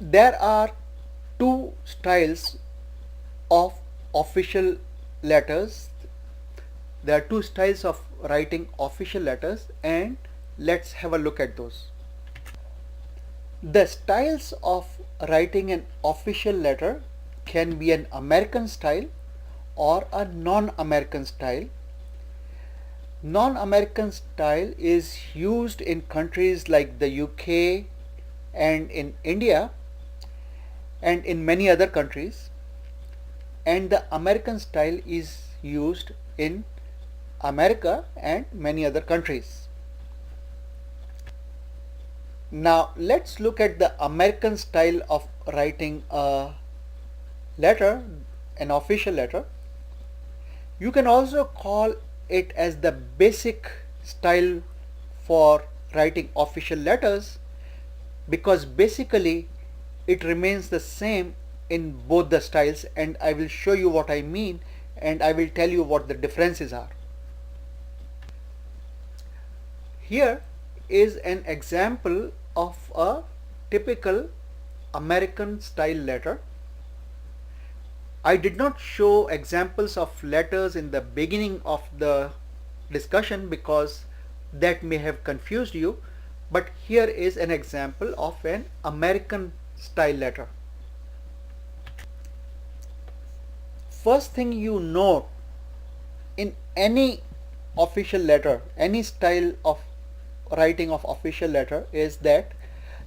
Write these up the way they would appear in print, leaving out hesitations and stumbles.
There are two styles of official letters. There are two styles of writing official letters, and let's have a look at those. The styles of writing an official letter can be an American style or a non-American style. Non-American style is used in countries like the UK and in India and in many other countries, and the American style is used in America and many other countries. Now let's look at the American style of writing a letter, an official letter. You can also call it as the basic style for writing official letters, because basically it remains the same in both the styles, and I will show you what I mean, and I will tell you what the differences are. Here is an example of a typical American style letter. I did not show examples of letters in the beginning of the discussion because that may have confused you, but here is an example of an American style letter. First thing you note in any official letter, any style of writing of official letter, is that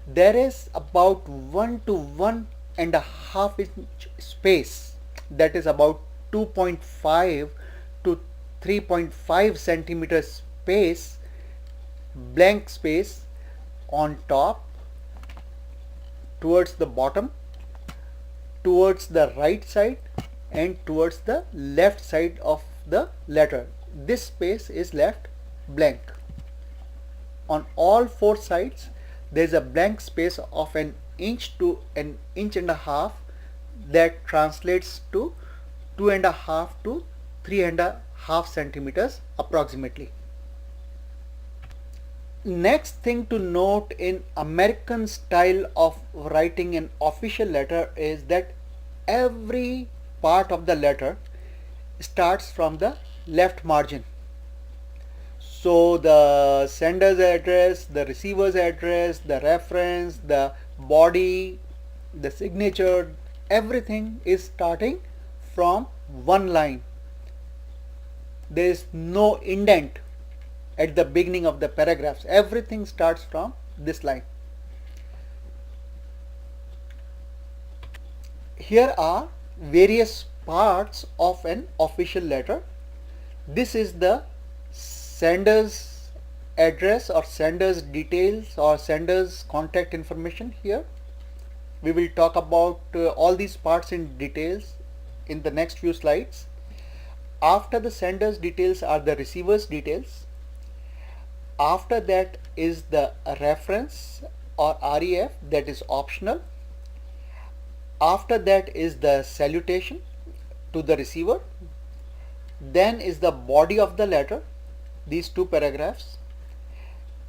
there is about 1 to 1.5 inch space, that is about 2.5 to 3.5 centimeter space, blank space on top, towards the bottom, towards the right side, and towards the left side of the letter. This space is left blank. On all four sides there is a blank space of an inch to an inch and a half, that translates to 2.5 to 3.5 centimeters approximately. Next thing to note in American style of writing an official letter is that every part of the letter starts from the left margin. So the sender's address, the receiver's address, the reference, the body, the signature, everything is starting from one line. There is no indent at the beginning of the paragraphs. Everything starts from this line. Here are various parts of an official letter. This is the sender's address or sender's details or sender's contact information. Here we will talk about all these parts in details in the next few slides. After the sender's details are the receiver's details. After that is the reference or REF, that is optional. After that is the salutation to the receiver. Then is the body of the letter, these two paragraphs,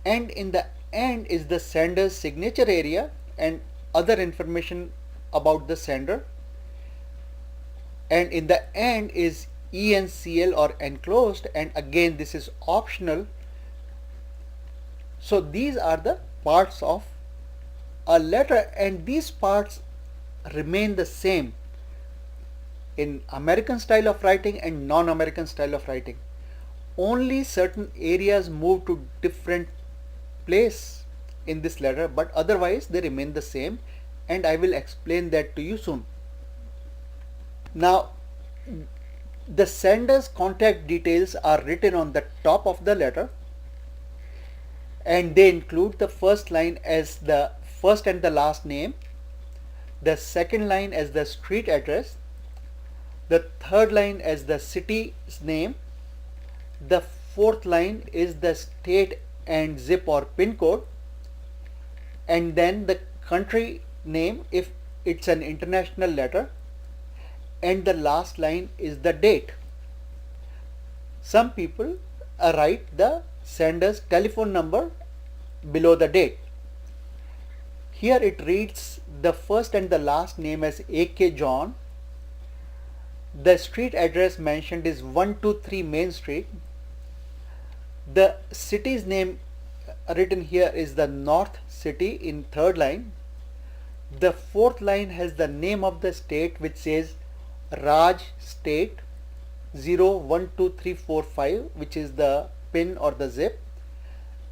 and in the end is the sender's signature area and other information about the sender, and in the end is ENCL or enclosed, and again this is optional. So these are the parts of a letter, and these parts remain the same in American style of writing and non-American style of writing. Only certain areas move to different place in this letter, but otherwise they remain the same, and I will explain that to you soon. Now the sender's contact details are written on the top of the letter, and they include the first line as the first and the last name, the second line as the street address, the third line as the city's name, the fourth line is the state and zip or pin code, and then the country name if it's an international letter, and the last line is the date. Some people write the sender's telephone number below the date. Here it reads the first and the last name as AK John. The street address mentioned is 123 Main Street. The city's name written here is the North City in third line. The fourth line has the name of the state, which says Raj State 012345, which is the pin or the zip.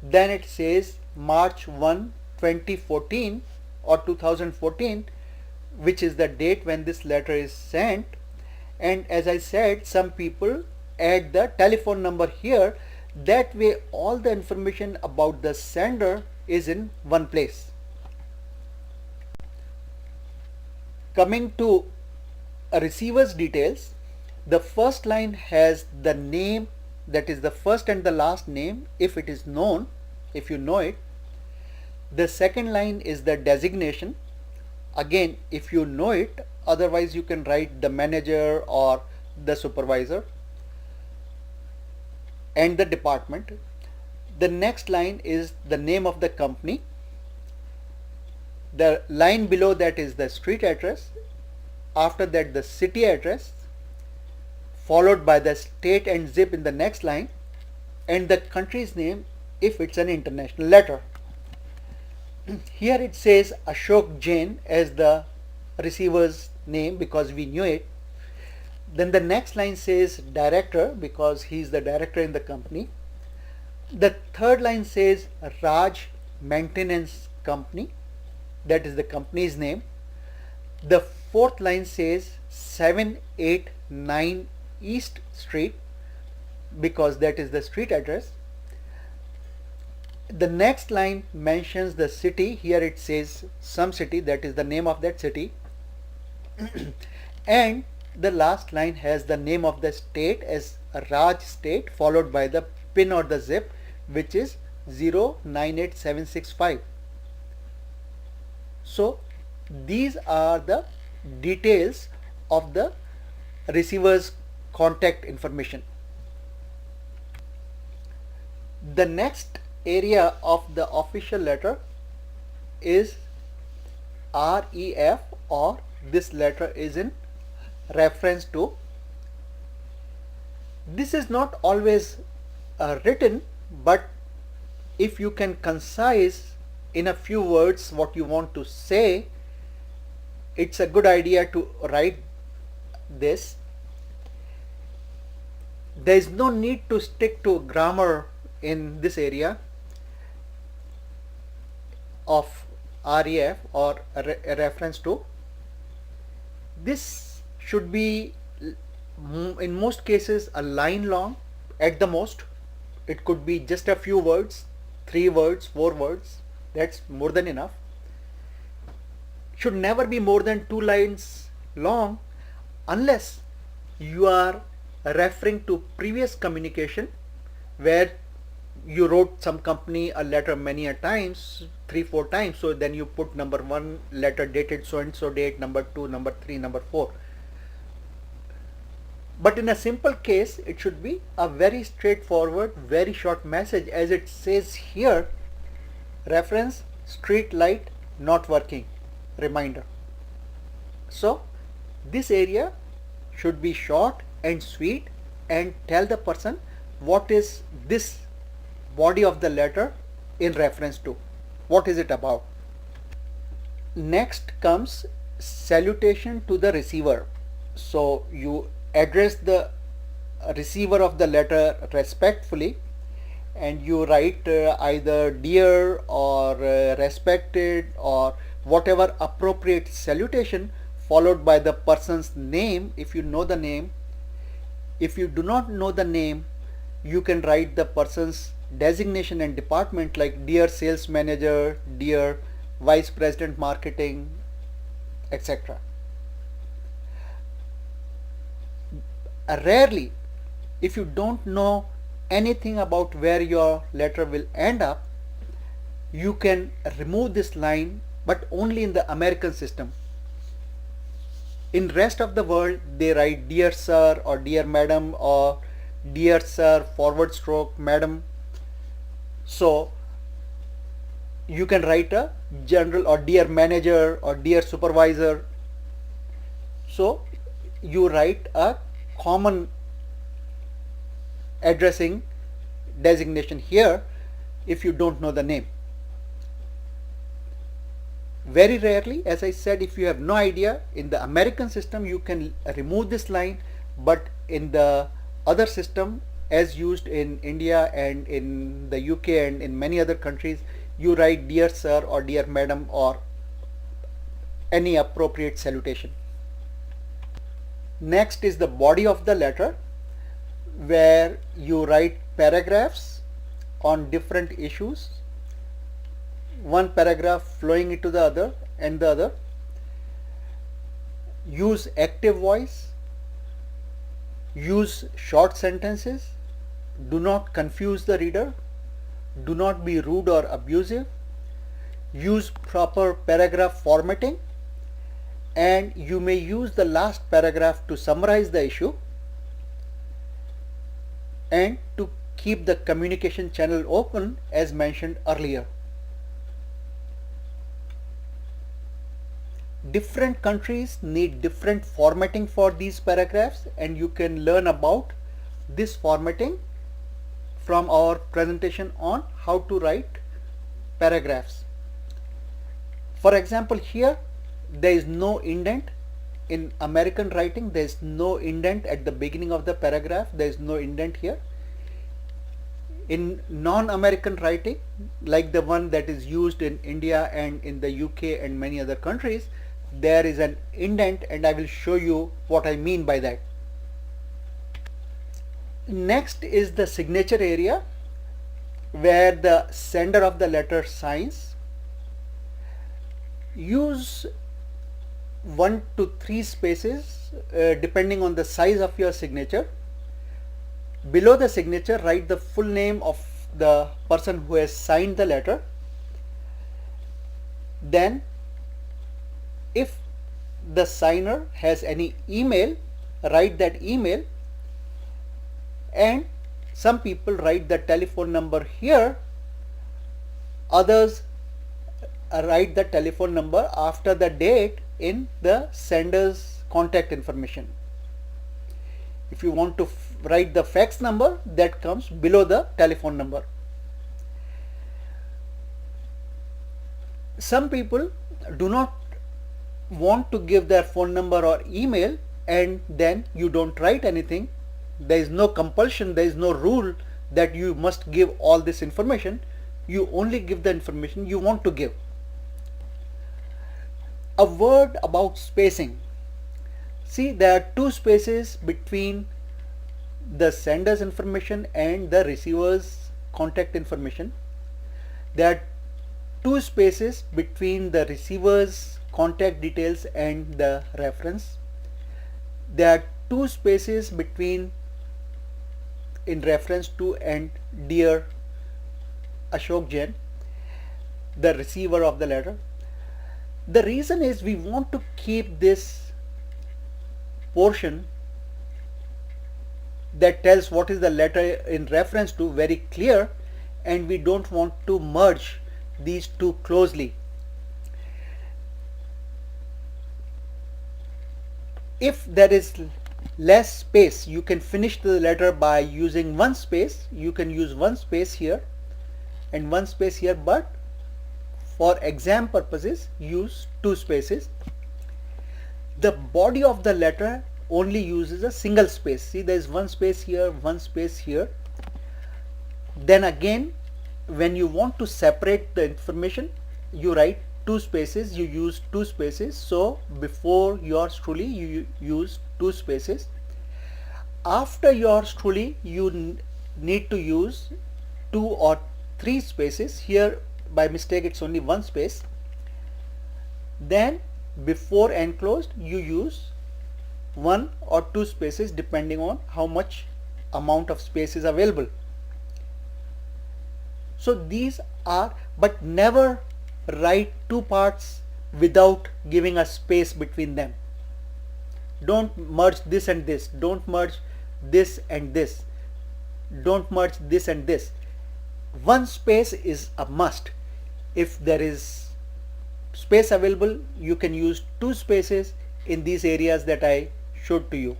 Then it says March 1, 2014 or 2014, which is the date when this letter is sent. And as I said, some people add the telephone number here. That way all the information about the sender is in one place. Coming to a receiver's details, the first line has the name, that is the first and the last name, if it is known, if you know it. The second line is the designation, again if you know it, otherwise you can write the manager or the supervisor, and the department. The next line is the name of the company. The line below that is the street address. After that the city address, followed by the state and zip in the next line, and the country's name if it's an international letter. Here it says Ashok Jain as the receiver's name because we knew it. Then the next line says director because he is the director in the company. The third line says Raj Maintenance Company, that is the company's name. The fourth line says 789 East Street because that is the street address. The next line mentions the city. Here it says some city, that is the name of that city. And the last line has the name of the state as Raj State, followed by the pin or the zip, which is 098765. So these are the details of the receiver's contact information. The next area of the official letter is REF, or this letter is in reference to. This is not always written, but if you can concise in a few words what you want to say, it's a good idea to write this. There is no need to stick to grammar in this area of REF or a reference to. This should be in most cases a line long at the most. It could be just a few words, 3 words, 4 words, that's more than enough. Should never be more than 2 lines long unless you are referring to previous communication where you wrote some company a letter many a times, 3-4 times, so then you put number 1 letter dated so and so date, number 2, number 3, number 4. But in a simple case it should be a very straightforward, very short message, as it says here, reference street light not working, reminder. So this area should be short and sweet and tell the person what is this body of the letter in reference to, what is it about. Next comes salutation to the receiver. So you address the receiver of the letter respectfully and you write either dear or respected or whatever appropriate salutation, followed by the person's name if you know the name. If you do not know the name, you can write the person's designation and department, like dear sales manager, dear vice president marketing, etc. Rarely, if you don't know anything about where your letter will end up, you can remove this line, but only in the American system. In rest of the world they write dear sir or dear madam or dear sir forward stroke madam. So you can write a general or dear manager or dear supervisor. So you write a common addressing designation here if you don't know the name. Very rarely, as I said, if you have no idea, in the American system you can remove this line, but in the other system, as used in India and in the UK and in many other countries, you write dear sir or dear madam or any appropriate salutation. Next is the body of the letter, where you write paragraphs on different issues, one paragraph flowing into the other and the other. Use active voice, use short sentences, do not confuse the reader, do not be rude or abusive, use proper paragraph formatting, and you may use the last paragraph to summarize the issue and to keep the communication channel open as mentioned earlier. Different countries need different formatting for these paragraphs, and you can learn about this formatting from our presentation on how to write paragraphs. For example, here there is no indent. In American writing there is no indent at the beginning of the paragraph. There is no indent here. In non-American writing, like the one that is used in India and in the UK and many other countries, there is an indent, and I will show you what I mean by that. Next is the signature area, where the sender of the letter signs. Use 1 to 3 spaces depending on the size of your signature. Below the signature, write the full name of the person who has signed the letter. Then, if the signer has any email, write that email, and some people write the telephone number here, others write the telephone number after the date in the sender's contact information. If you want to write the fax number, that comes below the telephone number. Some people do not want to give their phone number or email, and then you don't write anything. There is no compulsion, there is no rule that you must give all this information. You only give the information you want to give. A word about spacing. See, there are 2 spaces between the sender's information and the receiver's contact information. There are 2 spaces between the receiver's contact details and the reference. There are 2 spaces between in reference to and dear Ashok Jain, the receiver of the letter. The reason is we want to keep this portion that tells what is the letter in reference to very clear, and we don't want to merge these two closely. If there is less space, you can finish the letter by using 1 space. You can use 1 space here and 1 space here, but for exam purposes use 2 spaces. The body of the letter only uses a single space. See, there is 1 space here, 1 space here. Then again, when you want to separate the information, you write 2 spaces, you use 2 spaces. So before yours truly you use 2 spaces. After yours truly you need to use 2 or 3 spaces. Here by mistake it's only 1 space. Then before enclosed you use 1 or 2 spaces depending on how much amount of space is available. So these are, but never write 2 parts without giving a space between them. Don't merge this and this, don't merge this and this, don't merge this and this. 1 space is a must. If there is space available, you can use two spaces in these areas that I showed to you.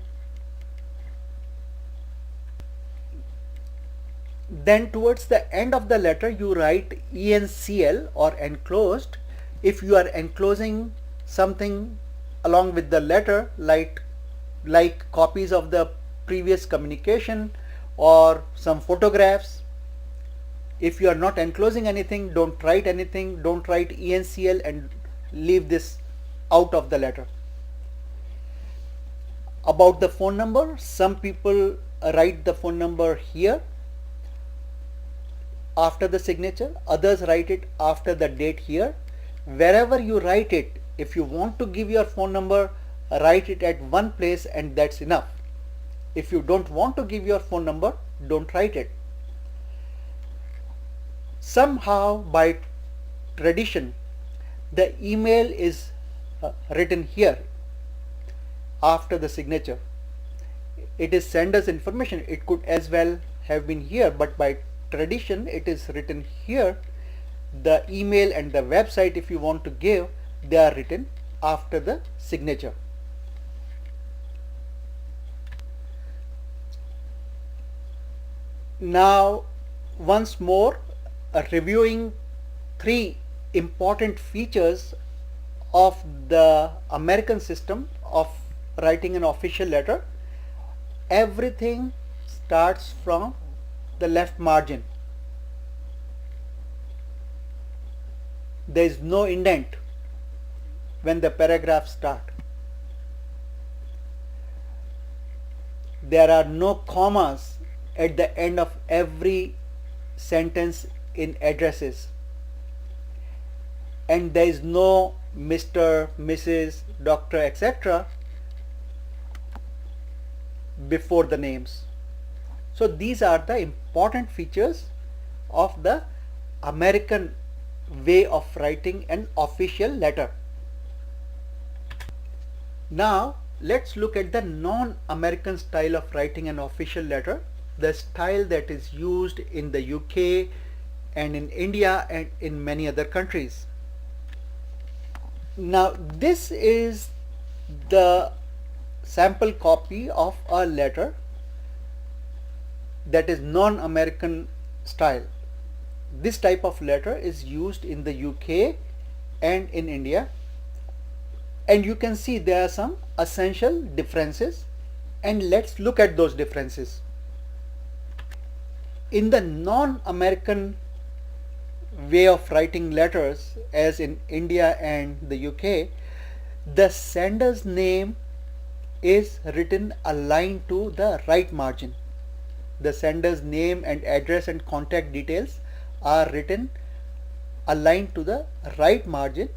Then towards the end of the letter you write ENCL or enclosed if you are enclosing something along with the letter, like copies of the previous communication or some photographs. If you are not enclosing anything, don't write anything, don't write ENCL and leave this out of the letter. About the phone number, some people write the phone number here after the signature, others write it after the date here. Wherever you write it, if you want to give your phone number, write it at one place and that's enough. If you don't want to give your phone number, don't write it. Somehow by tradition, the email is written here after the signature. It is sender's information. It could as well have been here, but by tradition it is written here. The email and the website, if you want to give, they are written after the signature. Now once more reviewing three important features of the American system of writing an official letter. Everything starts from the left margin. There is no indent when the paragraphs start. There are no commas at the end of every sentence in addresses, and there is no Mr., Mrs., Doctor, etc. before the names. So these are the important features of the American way of writing an official letter. Now let's look at the non-American style of writing an official letter, the style that is used in the UK and in India and in many other countries. Now this is the sample copy of a letter that is non-American style. This type of letter is used in the UK and in India, and you can see there are some essential differences, and let's look at those differences. In the non-American way of writing letters, as in India and the UK, the sender's name is written aligned to the right margin. The sender's name and address and contact details are written aligned to the right margin.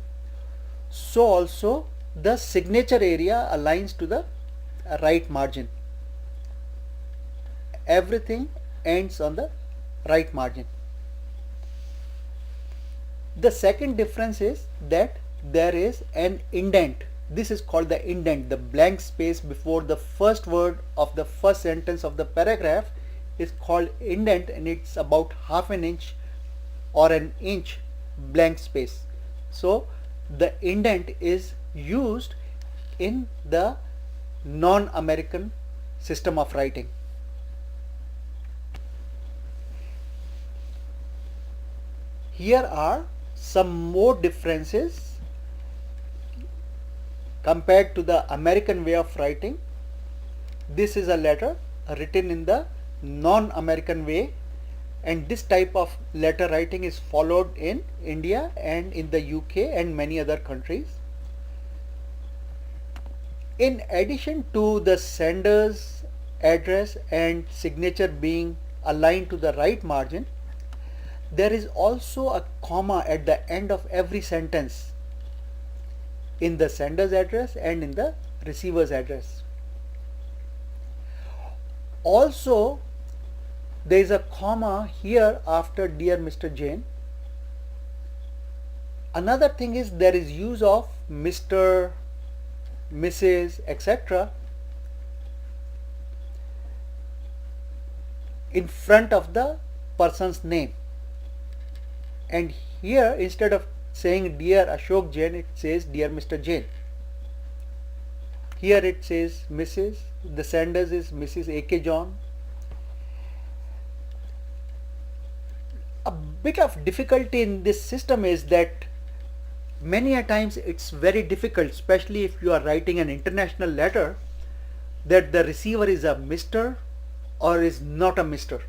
So also the signature area aligns to the right margin. Everything ends on the right margin. The second difference is that there is an indent. This is called the indent. The blank space before the first word of the first sentence of the paragraph is called indent, and it's about half an inch or an inch blank space. So the indent is used in the non-American system of writing. Here are some more differences compared to the American way of writing. This is a letter written in the non-American way, and this type of letter writing is followed in India and in the UK and many other countries. In addition to the sender's address and signature being aligned to the right margin, there is also a comma at the end of every sentence in the sender's address and in the receiver's address. Also, there is a comma here after Dear Mr. Jain. Another thing is there is use of Mr., Mrs., etc. in front of the person's name. And here, instead of saying Dear Ashok Jain, it says Dear Mr. Jain. Here it says Mrs. The senders is Mrs. A.K. John. A bit of difficulty in this system is that many a times it's very difficult, especially if you are writing an international letter, that the receiver is a Mr. or is not a Mr.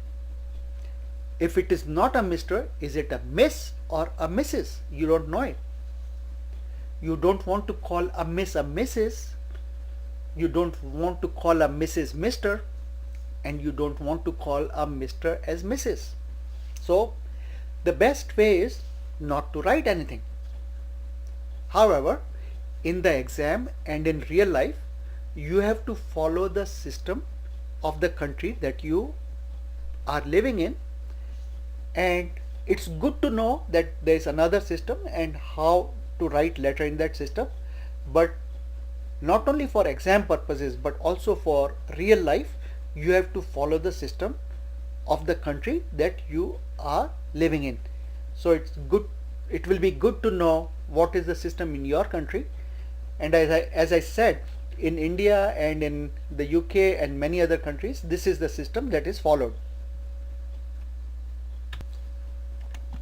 If it is not a Mr., is it a Miss or a Mrs.? You don't know it. You don't want to call a Miss a Mrs. You don't want to call a Mrs. Mr. And you don't want to call a Mr. as Mrs. So the best way is not to write anything. However, in the exam and in real life, you have to follow the system of the country that you are living in, and it's good to know that there is another system and how to write letter in that system. But not only for exam purposes but also for real life, you have to follow the system of the country that you are living in. So it will be good to know what is the system in your country. And as I said, in India and in the UK and many other countries, this is the system that is followed.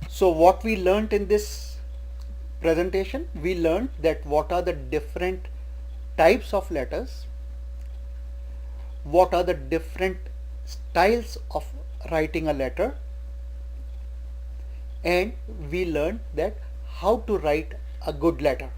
So what we learnt in this presentation, we learned that what are the different types of letters, what are the different styles of writing a letter, and we learned that how to write a good letter.